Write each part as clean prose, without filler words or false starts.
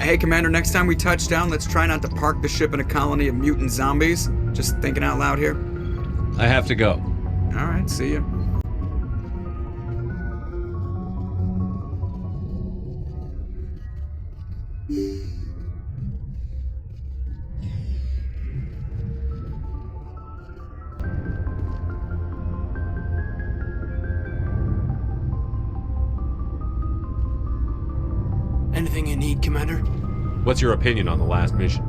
Hey, Commander, next time we touch down, let's try not to park the ship in a colony of mutant zombies. Just thinking out loud here. I have to go. All right, see ya. Anything you need, Commander? What's your opinion on the last mission?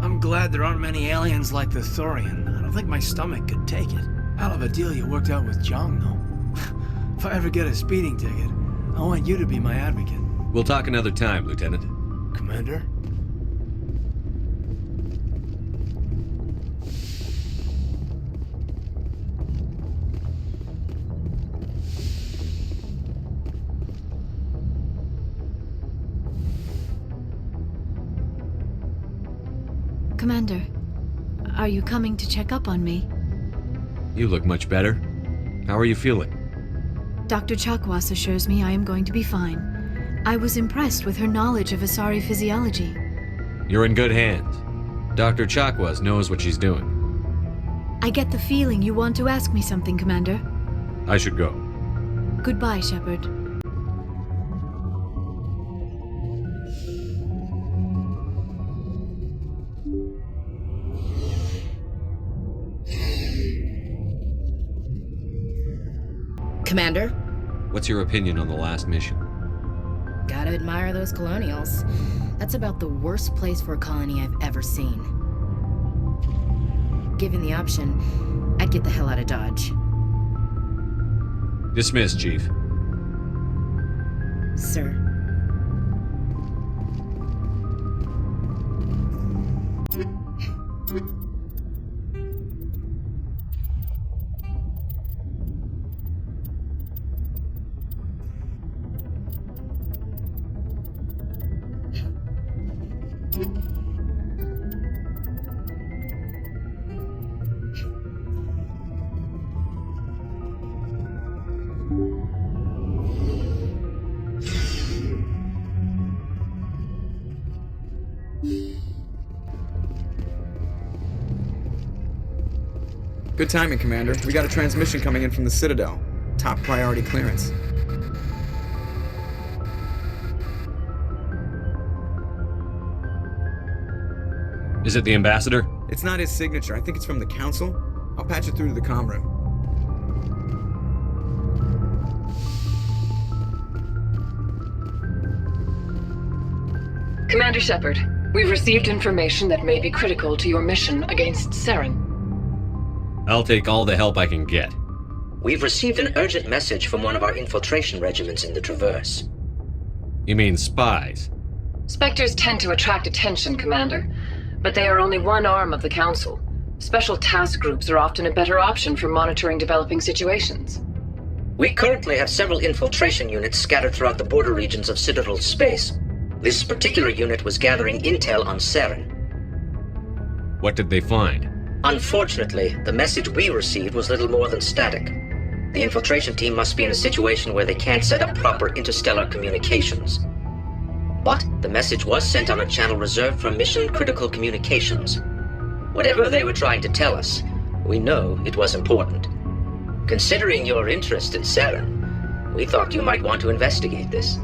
I'm glad there aren't many aliens like the Thorian. I don't think my stomach could take it. Hell of a deal you worked out with Jung, though. If I ever get a speeding ticket, I want you to be my advocate. We'll talk another time, Lieutenant. Commander? Commander, are you coming to check up on me? You look much better. How are you feeling? Dr. Chakwas assures me I am going to be fine. I was impressed with her knowledge of Asari physiology. You're in good hands. Dr. Chakwas knows what she's doing. I get the feeling you want to ask me something, Commander. I should go. Goodbye, Shepard. Commander? What's your opinion on the last mission? Gotta admire those colonials. That's about the worst place for a colony I've ever seen. Given the option, I'd get the hell out of Dodge. Dismissed, Chief. Sir. Good timing, Commander. We got a transmission coming in from the Citadel. Top priority clearance. Is it the ambassador? It's not his signature. I think it's from the Council. I'll patch it through to the comm room. Commander Shepard, we've received information that may be critical to your mission against Saren. I'll take all the help I can get. We've received an urgent message from one of our infiltration regiments in the Traverse. You mean spies? Spectres tend to attract attention, Commander, but they are only one arm of the Council. Special task groups are often a better option for monitoring developing situations. We currently have several infiltration units scattered throughout the border regions of Citadel space. This particular unit was gathering intel on Saren. What did they find? Unfortunately, the message we received was little more than static. The infiltration team must be in a situation where they can't set up proper interstellar communications. But the message was sent on a channel reserved for mission-critical communications. Whatever they were trying to tell us, we know it was important. Considering your interest in Saren, we thought you might want to investigate this.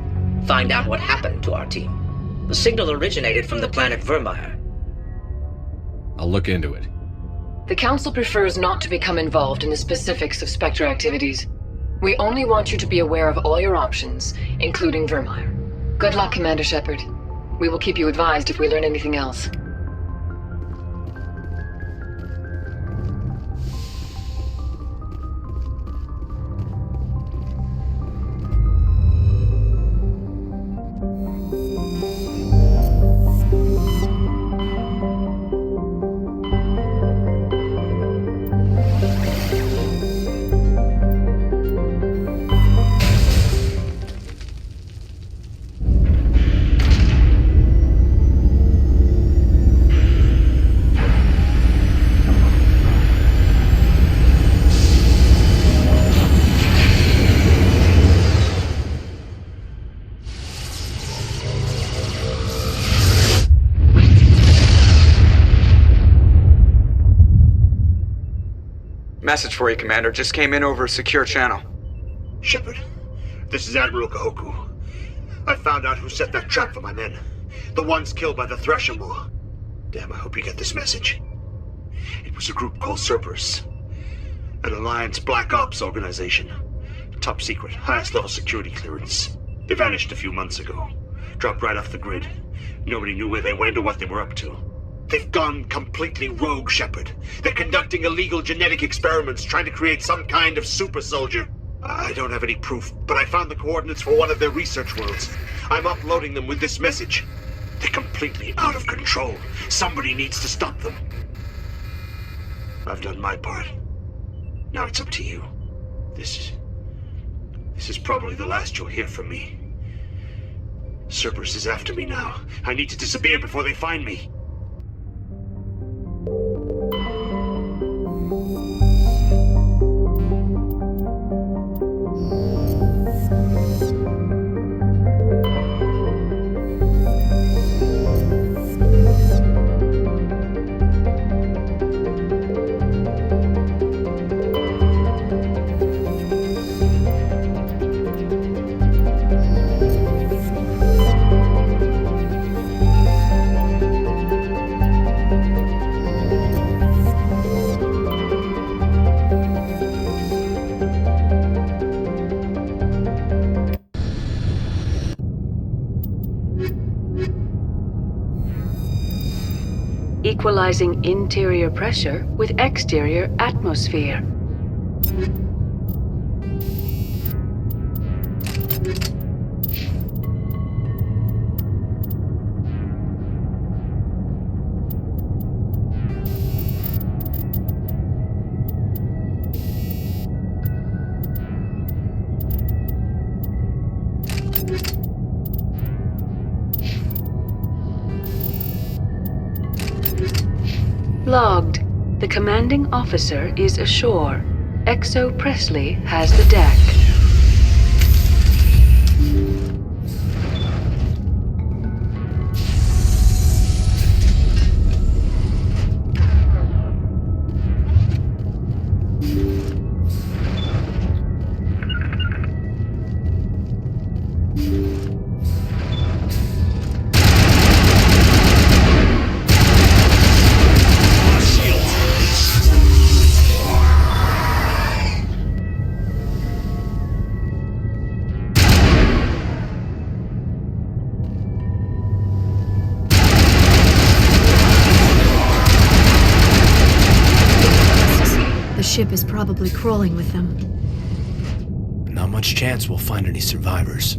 Find out what happened to our team. The signal originated from the planet Vermeer. I'll look into it. The Council prefers not to become involved in the specifics of Spectre activities. We only want you to be aware of all your options, including Vermeer. Good luck, Commander Shepard. We will keep you advised if we learn anything else. Message for you, Commander. Just came in over a secure channel. Shepard, this is Admiral Kahoku. I found out who set that trap for my men. The ones killed by the Thresher War. Damn, I hope you get this message. It was a group called Cerberus. An Alliance Black Ops organization. Top secret, highest level security clearance. They vanished a few months ago. Dropped right off the grid. Nobody knew where they went or what they were up to. They've gone completely rogue, Shepard. They're conducting illegal genetic experiments, trying to create some kind of super soldier. I don't have any proof, but I found the coordinates for one of their research worlds. I'm uploading them with this message. They're completely out of control. Somebody needs to stop them. I've done my part. Now it's up to you. This is probably the last you'll hear from me. Cerberus is after me now. I need to disappear before they find me. Equalizing interior pressure with exterior atmosphere. Logged. The commanding officer is ashore. Exo Presley has the deck. The ship is probably crawling with them. Not much chance we'll find any survivors.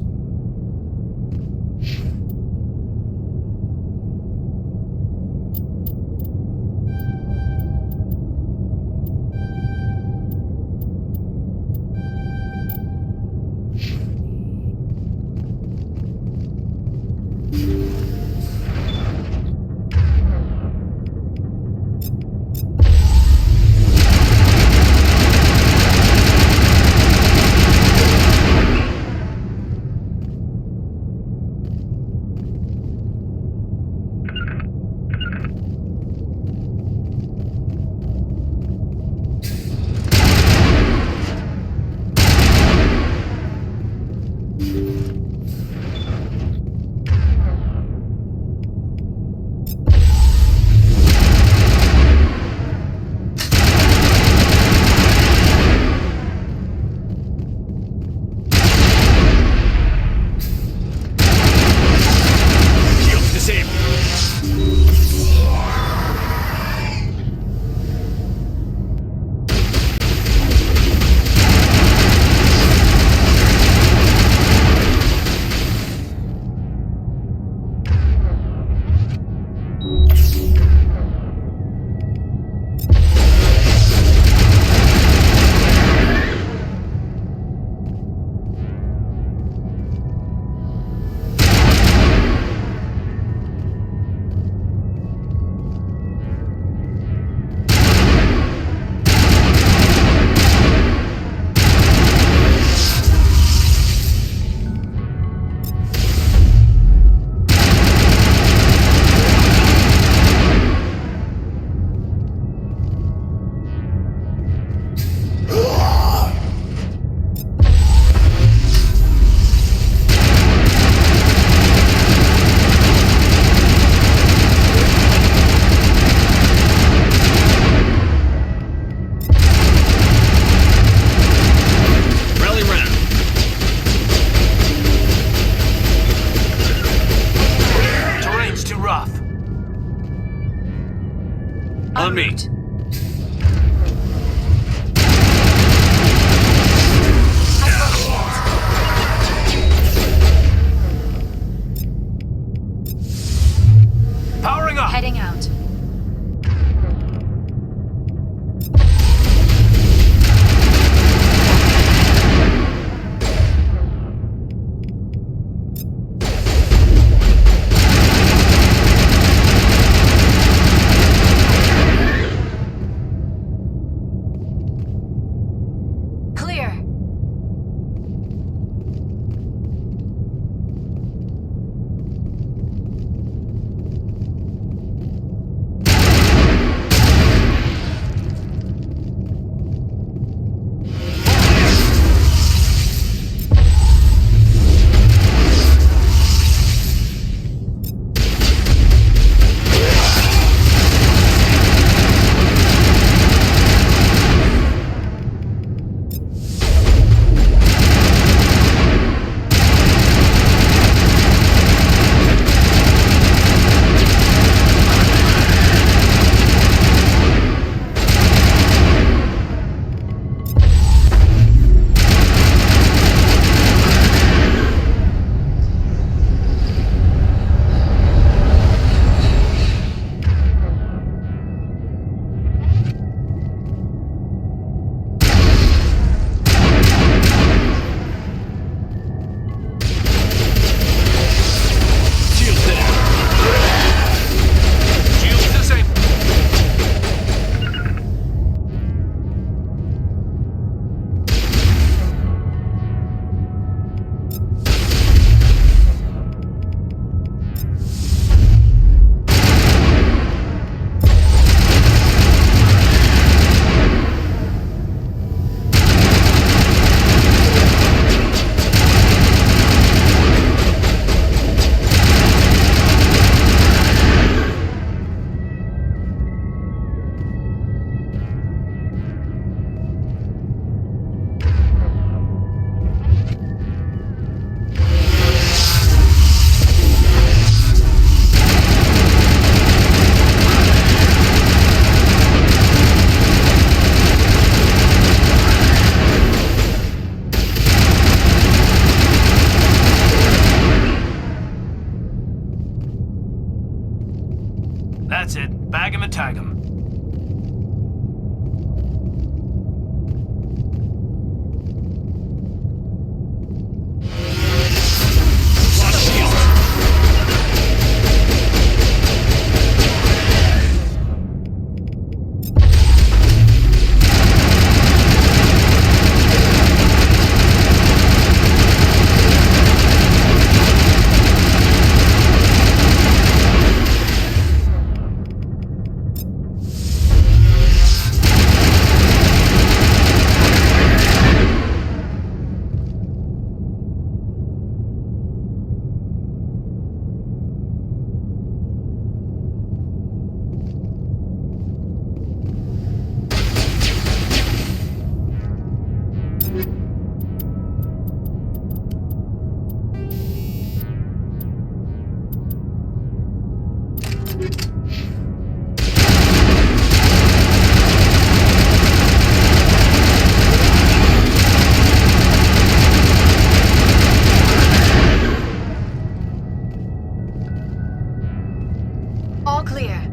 All clear.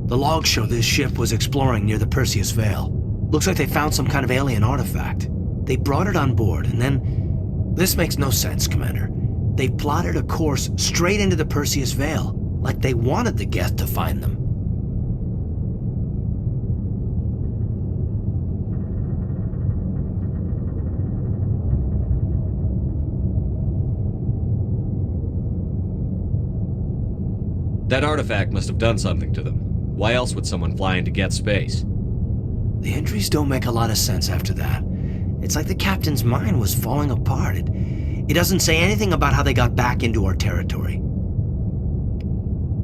The logs show this ship was exploring near the Perseus Veil. Looks like they found some kind of alien artifact. They brought it on board, and then... This makes no sense, Commander. They plotted a course straight into the Perseus Veil, like they wanted the Geth to find them. That artifact must have done something to them. Why else would someone fly into Geth space? The entries don't make a lot of sense after that. It's like the captain's mind was falling apart. It doesn't say anything about how they got back into our territory.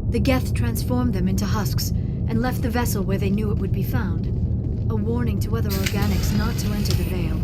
The Geth transformed them into husks and left the vessel where they knew it would be found. A warning to other organics not to enter the Veil.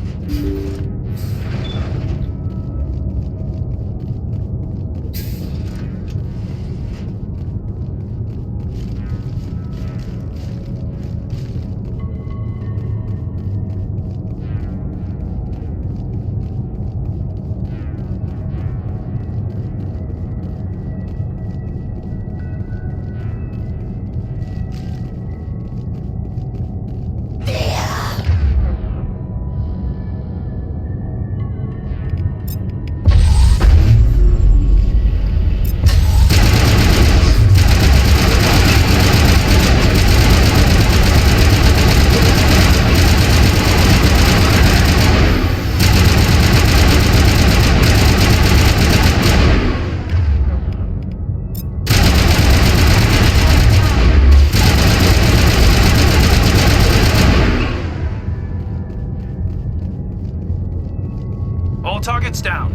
Targets down.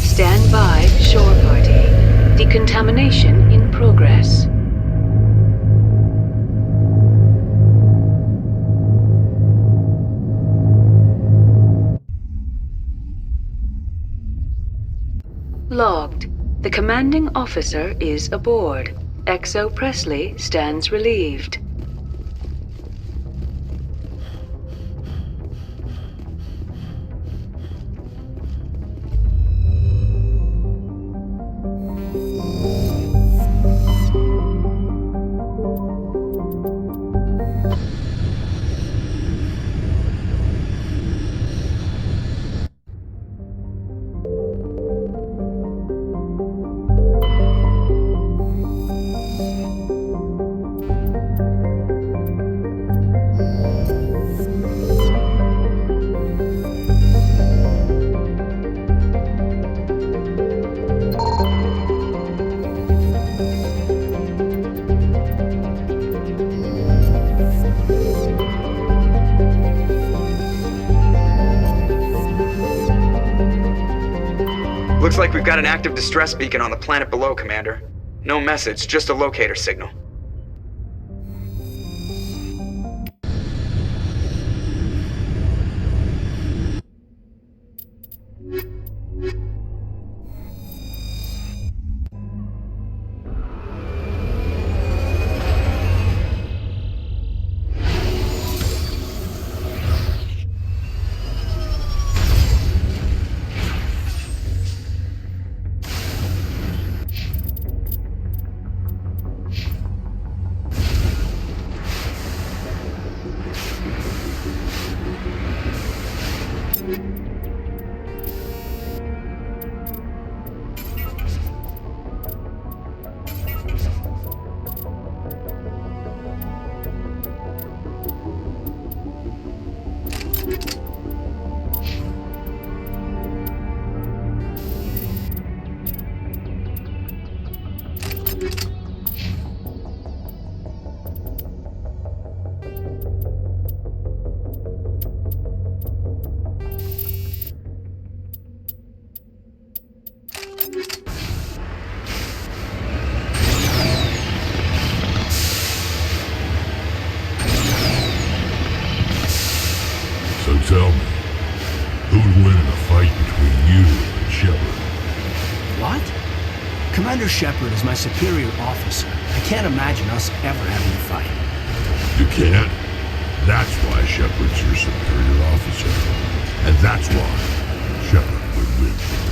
Stand by, shore party. Decontamination in progress. Logged. The commanding officer is aboard. Exo Presley stands relieved. Looks like we've got an active distress beacon on the planet below, Commander. No message, just a locator signal. Tell me, who'd win in a fight between you and Shepard? What? Commander Shepard is my superior officer. I can't imagine us ever having a fight. You can't? That's why Shepard's your superior officer. And that's why Shepard would win.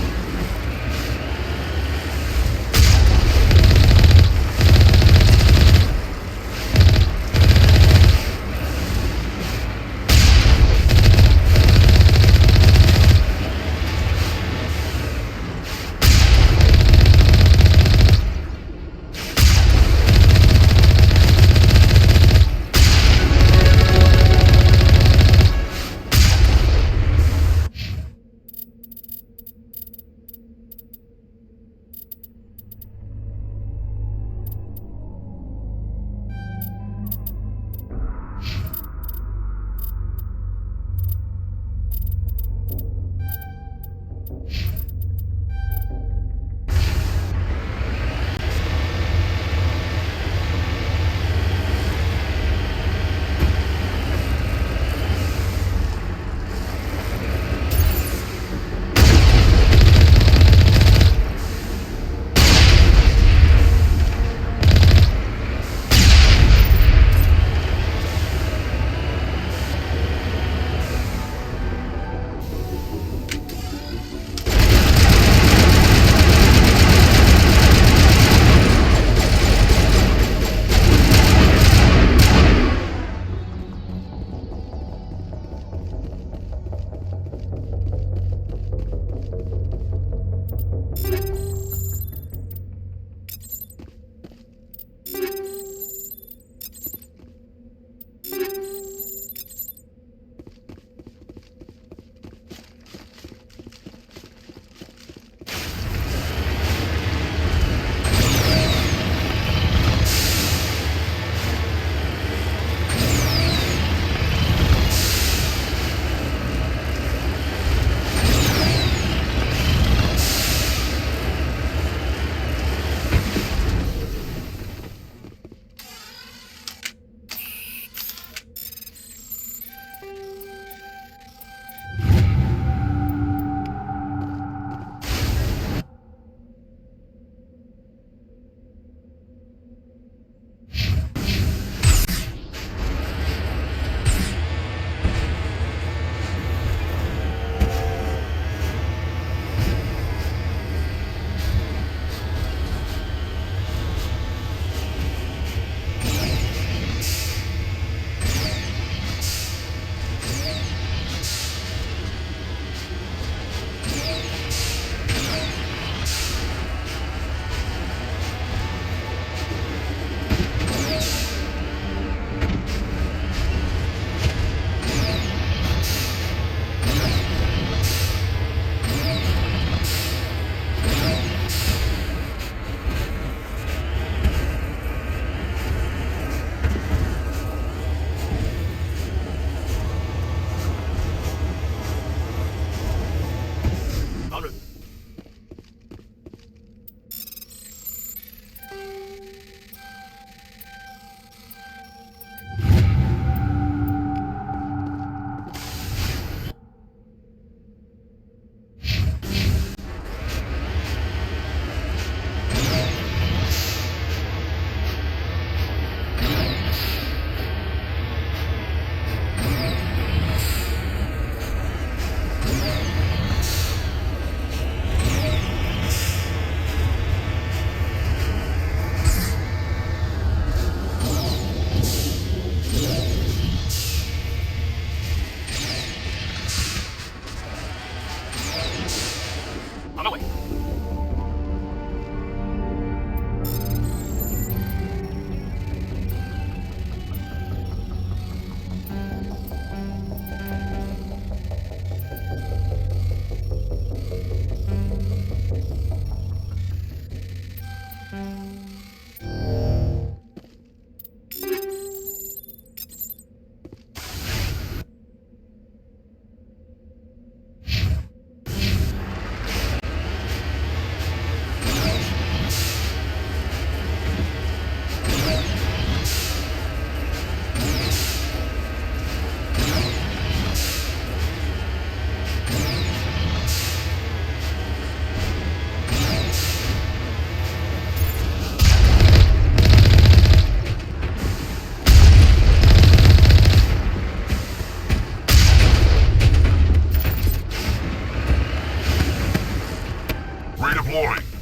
deploying.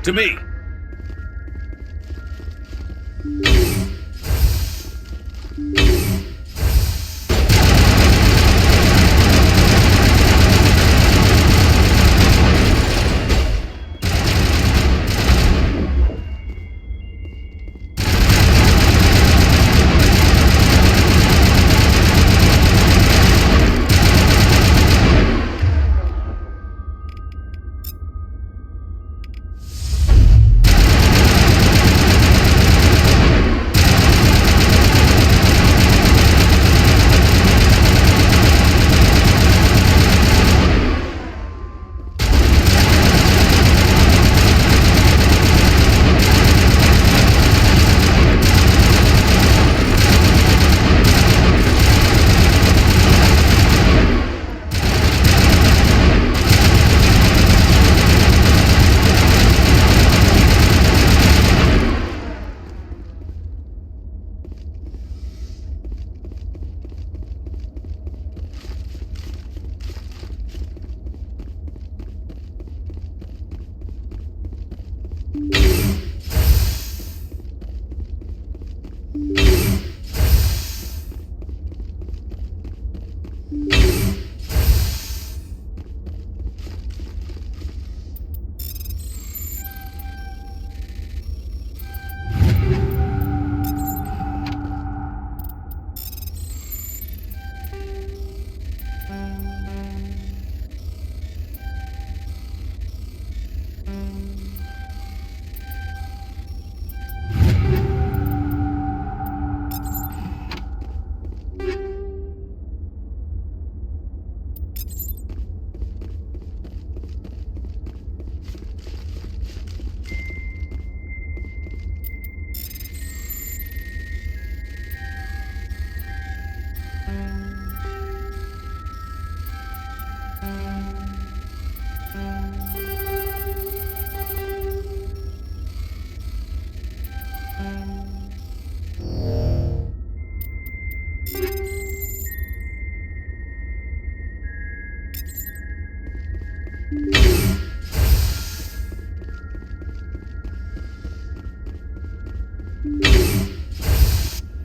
To me!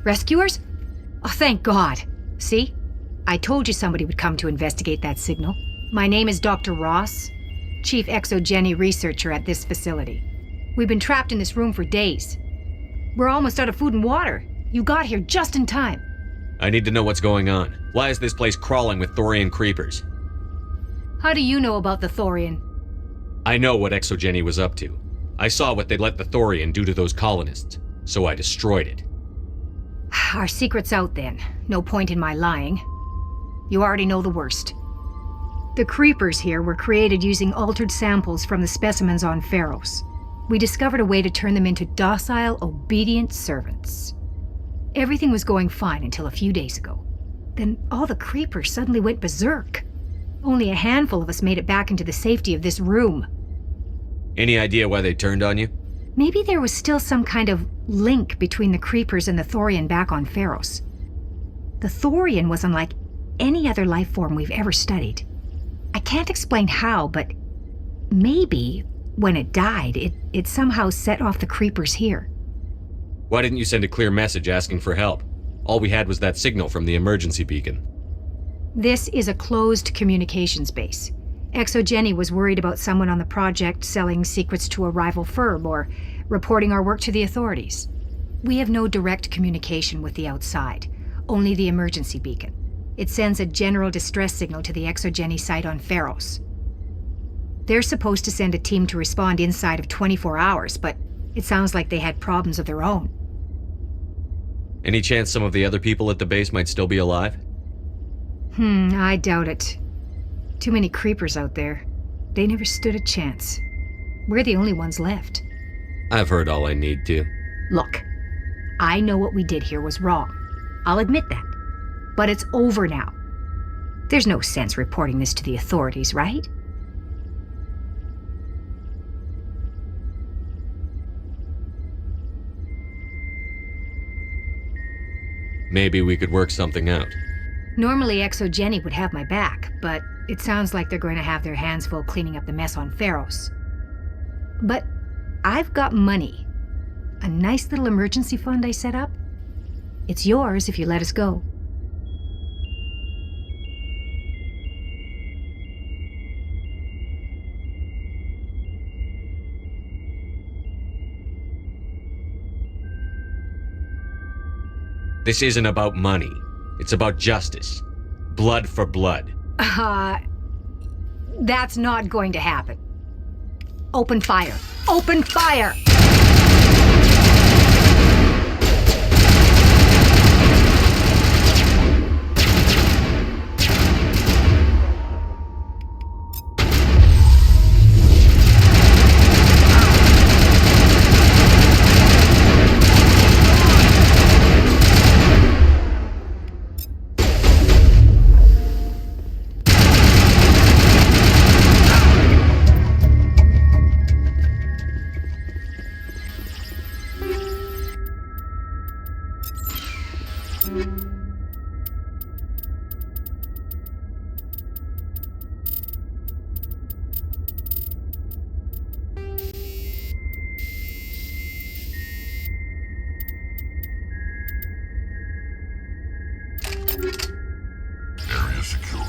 Rescuers? Oh, thank God. See? I told you somebody would come to investigate that signal. My name is Dr. Ross, Chief ExoGeni Researcher at this facility. We've been trapped in this room for days. We're almost out of food and water. You got here just in time. I need to know what's going on. Why is this place crawling with Thorian creepers? How do you know about the Thorian? I know what ExoGeni was up to. I saw what they let the Thorian do to those colonists, so I destroyed it. Our secret's out then. No point in my lying. You already know the worst. The creepers here were created using altered samples from the specimens on Pharos. We discovered a way to turn them into docile, obedient servants. Everything was going fine until a few days ago. Then all the creepers suddenly went berserk. Only a handful of us made it back into the safety of this room. Any idea why they turned on you? Maybe there was still some kind of link between the creepers and the Thorian back on Pharos. The Thorian was unlike any other life form we've ever studied. I can't explain how, but maybe when it died, it somehow set off the creepers here. Why didn't you send a clear message asking for help? All we had was that signal from the emergency beacon. This is a closed communications base. ExoGeni was worried about someone on the project selling secrets to a rival firm or reporting our work to the authorities. We have no direct communication with the outside, only the emergency beacon. It sends a general distress signal to the ExoGeni site on Pharos. They're supposed to send a team to respond inside of 24 hours, but It sounds like they had problems of their own. Any chance some of the other people at the base might still be alive? I doubt it. Too many creepers out there. They never stood a chance. We're the only ones left. I've heard all I need to. Look, I know what we did here was wrong. I'll admit that. But it's over now. There's no sense reporting this to the authorities, right? Maybe we could work something out. Normally ExoGeni would have my back, but it sounds like they're going to have their hands full cleaning up the mess on Pharos. But I've got money. A nice little emergency fund I set up. It's yours if you let us go. This isn't about money. It's about justice. Blood for blood. That's not going to happen. Open fire. Open fire! Area secure.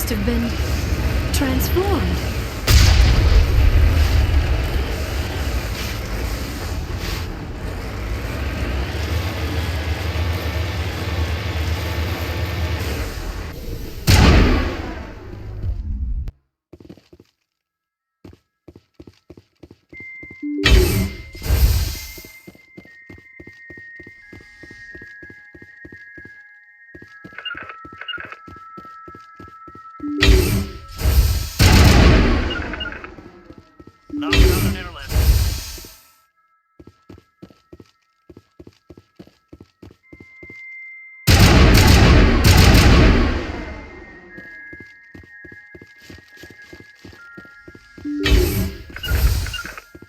Have been transformed.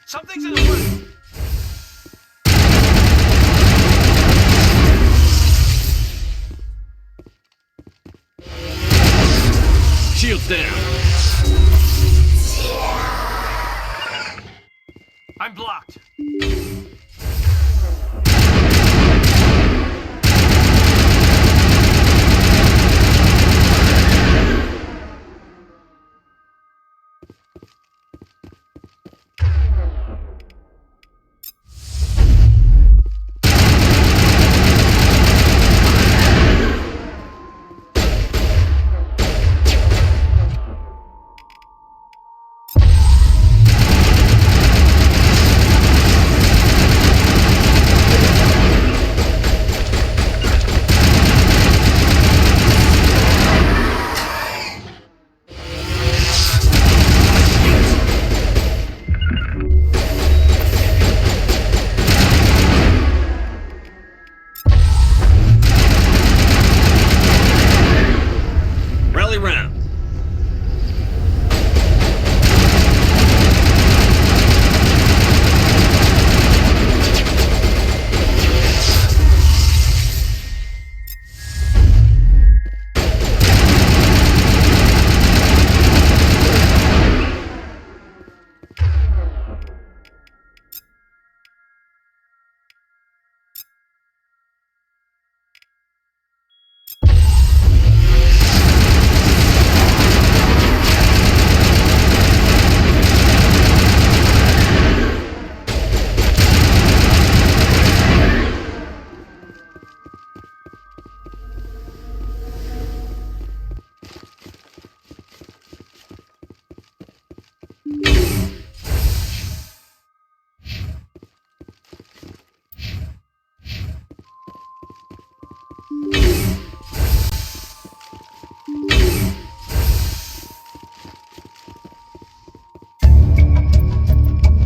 Something's in the works!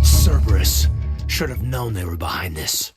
Cerberus. Should have known they were behind this.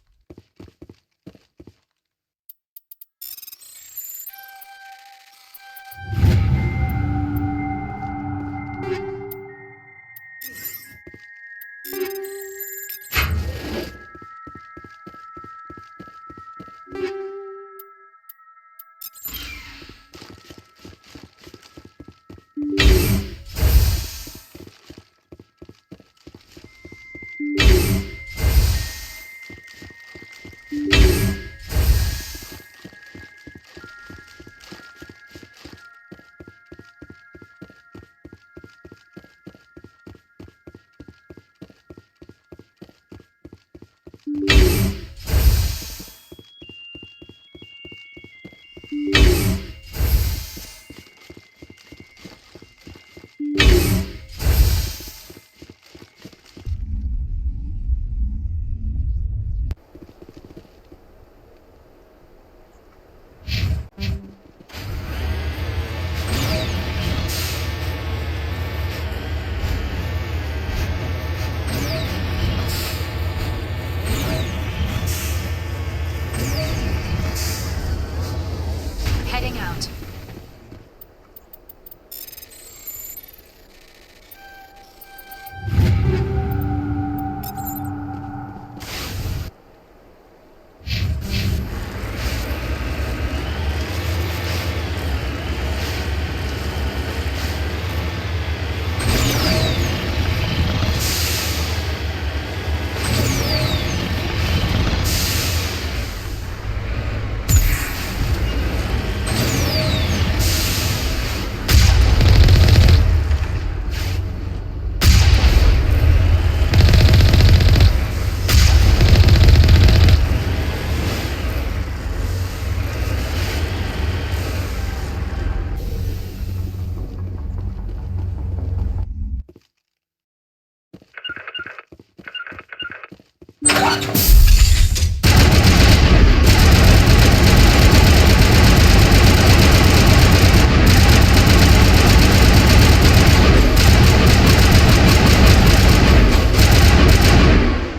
Heading out.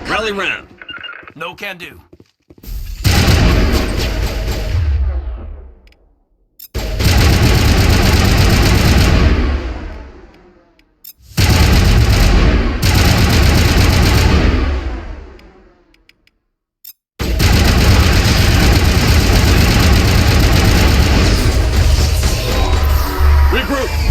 Rally round. No can do. Regroup.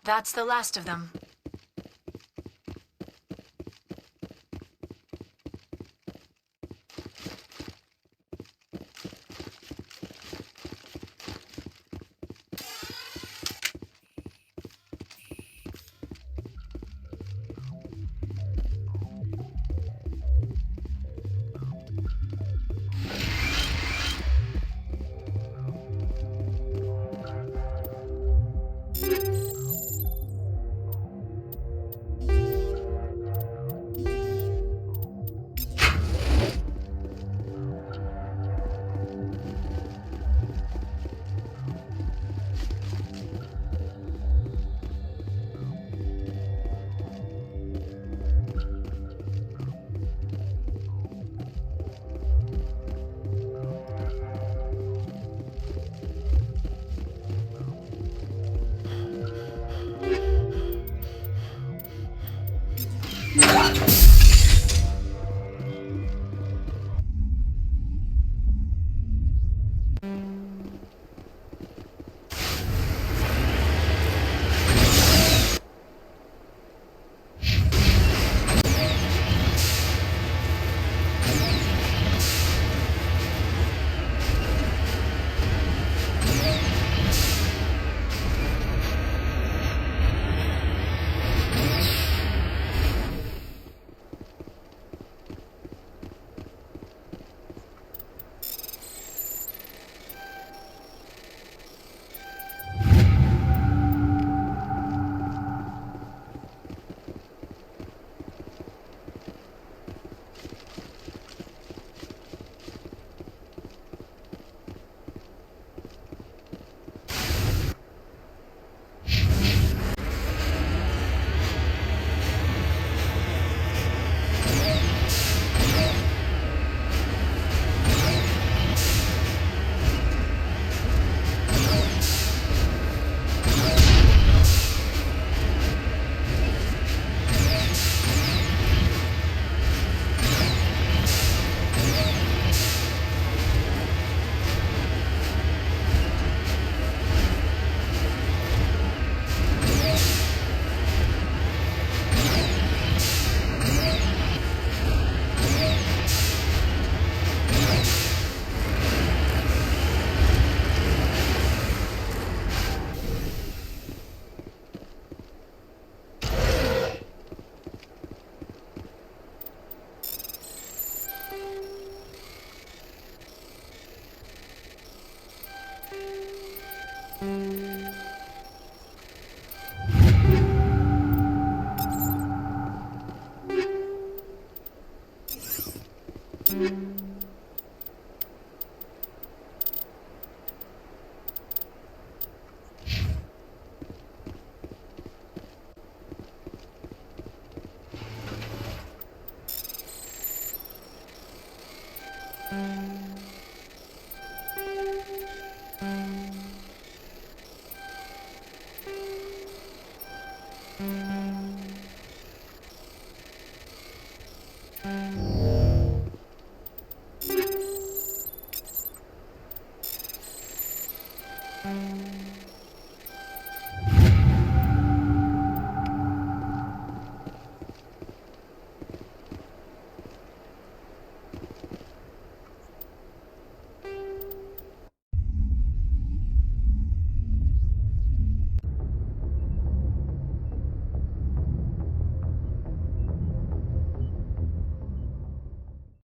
That's the last of them.